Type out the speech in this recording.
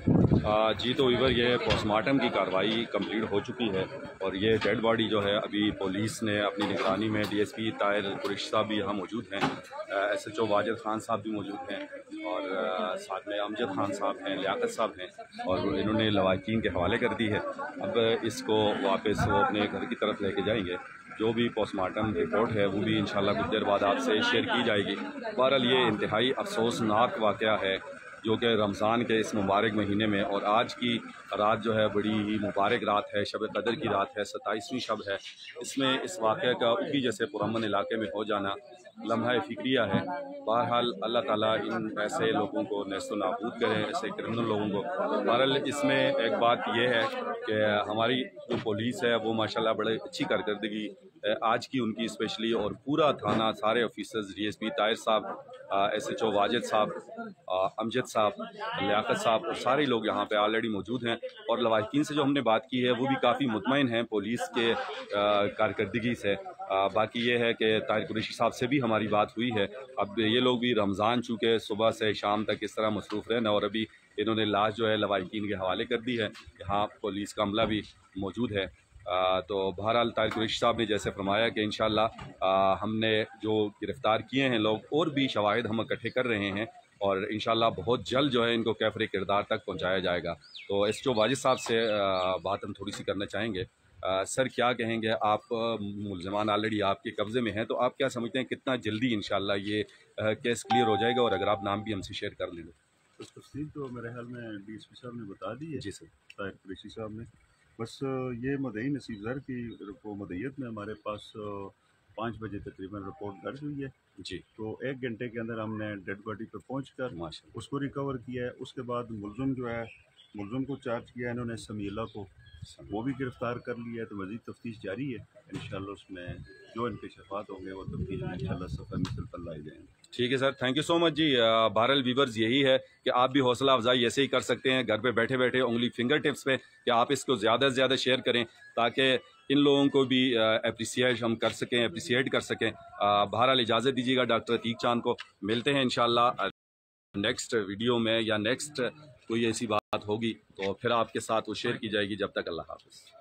जी तो वीवर ये पोस्टमार्टम की कार्रवाई कंप्लीट हो चुकी है और ये डेड बॉडी जो है अभी पुलिस ने अपनी निगरानी में डीएसपी ताहिर कुरैशी साहब भी यहाँ मौजूद हैं, एसएचओ वाजिद खान साहब भी मौजूद हैं और साथ में अमजद खान साहब हैं, लियाकत साहब हैं और इन्होंने लवाकिन के हवाले कर दी है। अब इसको वापस वो अपने घर की तरफ लेके जाएंगे। जो भी पोस्टमार्टम रिपोर्ट है वो भी इंशाल्लाह कुछ देर बाद आपसे शेयर की जाएगी। बहरहाल ये इंतहाई अफसोसनाक वाक़या है जो कि रमज़ान के इस मुबारक महीने में, और आज की रात जो है बड़ी ही मुबारक रात है, शब कदर की रात है, 27वीं शब है। इसमें इस वाक़े का उकी जैसे पुरअमन इलाके में हो जाना लम्हा फ़िक्रिया है। बहरहाल अल्लाह ताला इन ऐसे लोगों को नेस्तो नाबूद करें, ऐसे क्रिमिनल लोगों को। बहरहाल इसमें एक बात यह है कि हमारी जो पुलिस है वो माशाल्लाह बड़े अच्छी कारकर्दगी आज की उनकी स्पेशली, और पूरा थाना, सारे ऑफिसर्स, डीएसपी ताहिर साहब, एसएचओ वाजिद साहब, अमजद साहब, लियाकत साहब और सारे लोग यहाँ पे ऑलरेडी मौजूद हैं। और लवाहिकीन से जो हमने बात की है वो भी काफ़ी मुतमईन हैं पुलिस के कारकर्दगी से। बाकी ये है कि ताहिर कुरैशी साहब से भी हमारी बात हुई है। अब ये लोग भी रमज़ान चूँकि सुबह से शाम तक इस तरह मसरूफ़ रहना, और अभी इन्होंने लाश जो है लवाहिकीन के हवाले कर दी है। यहाँ पुलिस का अमला भी मौजूद है। तो बहरहाल ताहिर कुरैशी साहब ने जैसे फरमाया कि इंशाअल्लाह हमने जो गिरफ़्तार किए हैं लोग, और भी शवाहिद हम इकट्ठे कर रहे हैं और इंशाअल्लाह बहुत जल्द जो है इनको कैफ़रे किरदार तक पहुंचाया जाएगा। तो एसएचओ वाजिद साहब से बात हम थोड़ी सी करना चाहेंगे। सर क्या कहेंगे आप, मुल्ज़िमान ऑलरेडी आपके कब्ज़े में हैं, तो आप क्या समझते हैं कितना जल्दी इंशाअल्लाह ये केस क्लियर हो जाएगा? और अगर आप नाम भी हमसे शेयर कर लें तो तफसील तो मेरे ख्याल में डीएसपी साहब ने बता दी है। जी सर। ताहिर कुरैशी साहब ने बस ये मदई नसीब ज़र की मदईयत में हमारे पास 5 बजे तकरीबन रिपोर्ट दर्ज हुई है जी। तो 1 घंटे के अंदर हमने डेड बॉडी पर पहुँच कर उसको रिकवर किया है। उसके बाद मुलज़म को चार्ज किया इन्होंने, समीला को, वो भी गिरफ़्तार कर लिया है। तो मज़ीद तफ्तीश जारी है, इंशाअल्लाह उसमें जो इंकशाफात होंगे वो तफ्तीश में इंशाअल्लाह सफ़र मिसल पर लाए जाएंगे। ठीक है sir, thank you so much जी। बहरहाल व्यूवर्स यही है कि आप भी हौसला अफजाई ऐसे ही कर सकते हैं घर पे बैठे बैठे उंगली फिंगर टिप्स पे, कि आप इसको ज़्यादा से ज़्यादा शेयर करें ताकि इन लोगों को भी अप्रिसिएट कर सकें। बहरहाल इजाज़त दीजिएगा डॉक्टर अतीक चांद को, मिलते हैं इंशाअल्लाह नेक्स्ट वीडियो में, या नेक्स्ट कोई ऐसी बात होगी तो फिर आपके साथ वो शेयर की जाएगी। जब तक अल्लाह हाफ़िज़।